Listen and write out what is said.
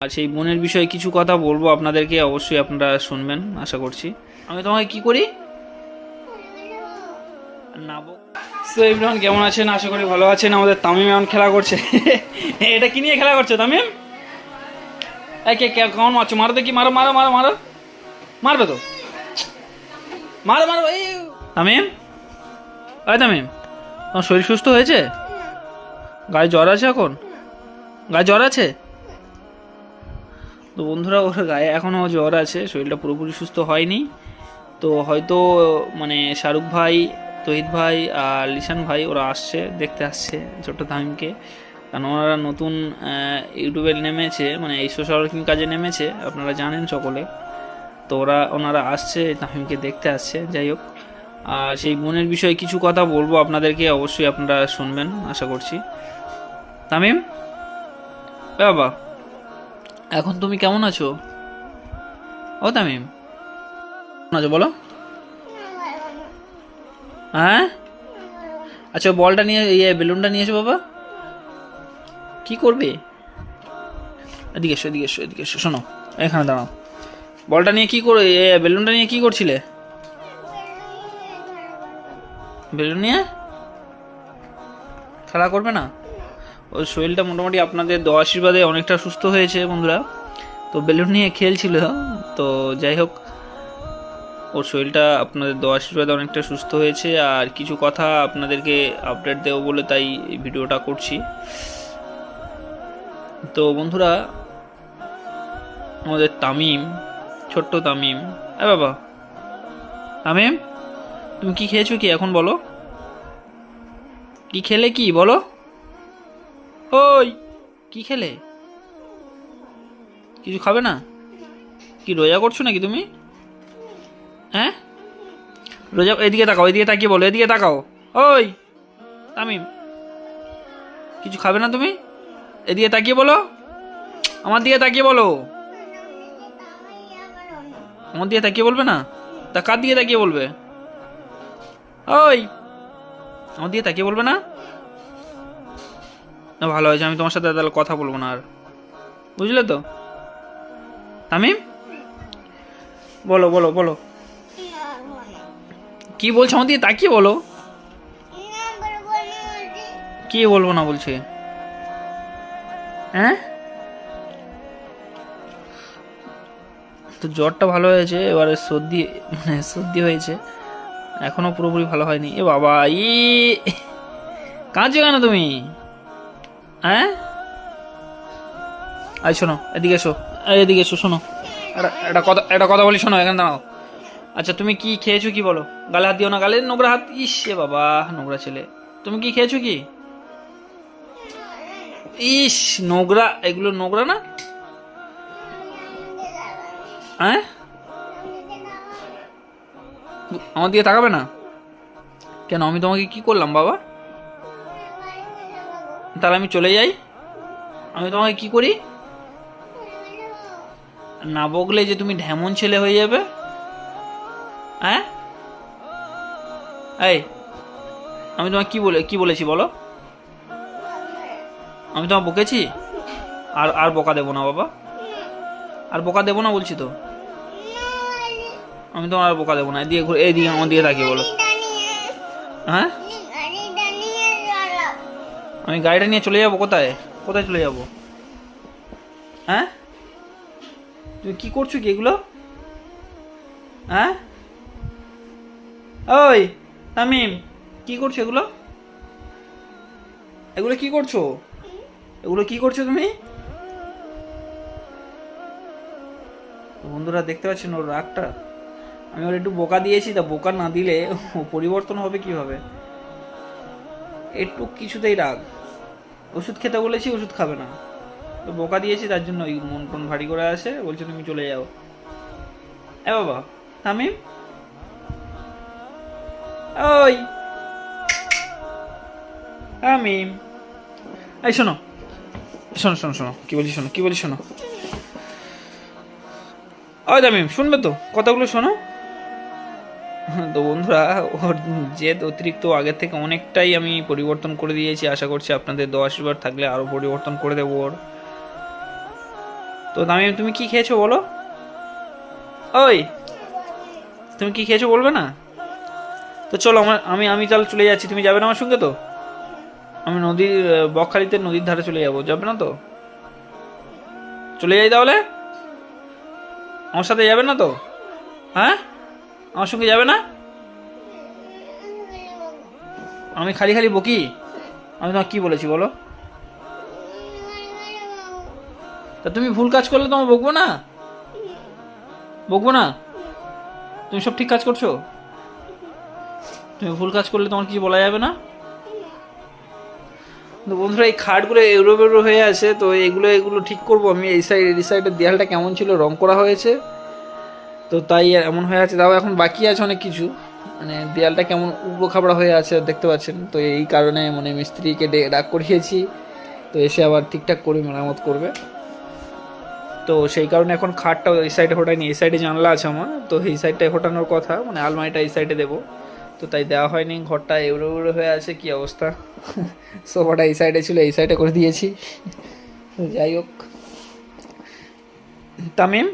আর সেই বোনের বিষয়ে কিছু কথা বলবো আপনাদেরকে, অবশ্যই আপনারা শুনবেন আশা করছি। আমি তোমাকে কি করি না সো এভরিওয়ান, কেমন আছেন? আশা করি ভালো আছেন। আমাদের তামিম এখন খেলা করছে। এটা কি নিয়ে খেলা করছে তামিম? কে কেমন মারছো? মারো দেখি, মারো মারো মারো মারো, মারবে তো, মারো মারো। এই তামিম, আয় তামিম, তোমার শরীর সুস্থ হয়েছে? গায়ে জ্বর আছে এখন? গায়ে জ্বর আছে তো বন্ধুরা, ওর গায়ে এখনও জ্বর আছে, শরীরটা পুরোপুরি সুস্থ হয়নি। তো হয়তো মানে শাহরুখ ভাই, তহিদ ভাই আর লিশান ভাই ওরা আসছে, দেখতে আসছে ছোট্ট তামিমকে। কারণ ওনারা নতুন ইউটিউবে নেমেছে, মানে এই সোশ্যাল ওয়ার্কিং কাজে নেমেছে, আপনারা জানেন সকলে। তো ওনারা আসছে, তামিমকে দেখতে আসছে। যাই হোক, আর সেই বোনের বিষয়ে কিছু কথা বলবো আপনাদেরকে, অবশ্যই আপনারা শুনবেন আশা করছি। তামিম, বাবা, এখন তুমি কেমন আছো? ও তামিম, কেমন আছো বলো? হ্যাঁ, আচ্ছা, বলটা নিয়ে, বেলুনটা নিয়ে এসো বাবা। কি করবে? এদিকে এসো, এদিকে এসো, এদিকে এসো, শোনো, এখানে দাঁড়াও। বলটা নিয়ে কি করে, বেলুনটা নিয়ে কি করছিলে? বেলুন নিয়ে খেলা করবে না? ওর শরীরটা মোটামুটি আপনাদের দোয়া আশীর্বাদে অনেকটা সুস্থ হয়েছে বন্ধুরা। তো বেলুন নিয়ে খেলছিল। তো যাই হোক, ওর শরীরটা আপনাদের দোয়া আশীর্বাদে অনেকটা সুস্থ হয়েছে। আর কিছু কথা আপনাদেরকে আপডেট দেবো বলে তাই এই ভিডিওটা করছি। তো বন্ধুরা, আমাদের তামিম, ছোট্ট তামিম, বাবা তামিম, তুমি কি খেয়েছো কি এখন বলো? কি খেলে কি বলো? ওই, কি খেলে? কিছু খাবে না? কি রোজা করছো নাকি তুমি? হ্যাঁ, রোজা? এদিকে তাকাও, এদিকে তাকিয়ে বলো, এদিকে তাকাও। ওই তামিম, কিছু খাবে না তুমি? এদিকে তাকিয়ে বলো, আমার দিকে তাকিয়ে বলো। আমার দিকে তাকিয়ে বলবে না? তা কার দিকে তাকিয়ে বলবে? ওই, আমার দিকে তাকিয়ে বলবে না? না, ভালো হয়েছে, আমি তোমার সাথে তাহলে কথা বলবো না আর, বুঝলে তো? তামিম, বলো বলো বলো, কি বলছো? আমার দিকে তাকিয়ে বলো। কি বলবো না বলছে? হ্যাঁ, তো জ্বরটা ভালো হয়েছে, এবারে সর্দি, মানে সর্দি হয়েছে, এখনো পুরোপুরি ভালো হয়নি। এ বাবা, কাঁদছো কেন তুমি? হ্যাঁ, আই শোনো, এদিকে এসো, এদিকে এসো, শোনো, একটা কথা বলি, শোনো, এখানে দাঁড়াও। আচ্ছা, তুমি কি খেয়েছো কি বলো? গালে হাত দিও না, গালে নোংরা হাত। ইস, এ বাবা, নোংরা ছেলে। তুমি কি খেয়েছো কি? ইস, নোংরা, এগুলো নোংরা না? হ্যাঁ, আমার দিকে তাকাবে না কেন? আমি তোমাকে কি করলাম বাবা? তাহলে আমি চলে যাই? আমি তোমাকে কি করি? না বকলে যে তুমি ঢেমন ছেলে হয়ে যাবে। হ্যাঁ, এই, আমি তোমাকে কি বলেছি বলো? আমি তোমাকে বকেছি? আর আর বকা দেবো না বাবা, আর বকা দেবো না বলছি তো। আমি তোমার আর বোকা দেবো না। এদিকে ঘুরে, এইদিকে আমার দিকে তাকিয়ে বলো। হ্যাঁ, আমি গাড়িটা নিয়ে চলে যাবো কোথায়? কোথায় চলে যাবো? হ্যাঁ, তুমি কি করছো কি এগুলো? হ্যাঁ, ওই তামিম, কি করছো এগুলো? এগুলো কি করছো? এগুলো কি করছো তুমি? বন্ধুরা দেখতে পাচ্ছেন ওর রাগটা? আমি ওর একটু বোকা দিয়েছি, তা বোকা না দিলে ও পরিবর্তন হবে কিভাবে? একটু কিছুতেই রাগ। ওষুধ খেতে বলেছি, ওষুধ খাবে না, তো বোকা দিয়েছি, তার জন্য ওই মন টন ভারী করে আসে, বলছে তুমি চলে যাও। এ বাবা তামিম, ওই তামিম, এই শোনো, শোনো শোনো শোনো, কি বলছি শোনো, কি বলছি শোনো। ওই তামিম, শুনবে তো কথাগুলো, শোনো। তো বন্ধুরা, ওর জেদ অতিরিক্ত, আগের থেকে অনেকটাই আমি পরিবর্তন করে দিয়েছি। আশা করছি আপনাদের দোয়া আশীর্বাদ থাকলে আরও পরিবর্তন করে দেবো ওর। তো তামিম তুমি কি খেয়েছো বলো? ওই তুমি কি খেয়েছো বলবে না? তো চলো আমি আমি তাহলে চলে যাচ্ছি, তুমি যাবে না আমার সঙ্গে? তো আমি নদীর বকখালিতে নদীর ধারে চলে যাবো, যাবে না তো? চলে যাই তাহলে, আমার সাথে যাবে না তো? হ্যাঁ, আমার সঙ্গে যাবে না? আমি খালি খালি বকি? আমি তোমাকে কি বলেছি বলো? তা তুমি ভুল কাজ করলে তোমার বকবো না? বকবো না? তুমি সব ঠিক কাজ করছো? তুমি ভুল কাজ করলে তোমার কিছু বলা যাবে না? তো বন্ধুরা এই খাটগুলো এউরো বেউরো হয়ে আছে, তো এগুলো এগুলো ঠিক করবো আমি। এই সাইডের দেয়ালটা কেমন ছিল, রং করা হয়েছে, তো তাই এমন হয়ে আছে। তাও এখন বাকি আছে অনেক কিছু, মানে দেয়ালটা কেমন উবড়ো খাবড়া হয়ে আছে দেখতে পাচ্ছেন। তো এই কারণে মানে মিস্ত্রিকে ডাক করিয়েছি, তো এসে আবার ঠিকঠাক করে মেরামত করবে। তো সেই কারণে এখন খাটটা এই সাইডে ফোটাইনি, এই সাইডে জানলা আছে আমার, তো এই সাইডটায় ফোটানোর কথা, মানে আলমারিটা এই সাইডে দেবো, তো তাই দেওয়া হয়নি। ঘরটা এউড়ো উড়ো হয়ে আছে, কি অবস্থা। সোফাটা এই সাইডে ছিল, এই সাইডে করে দিয়েছি। যাই হোক, তামিম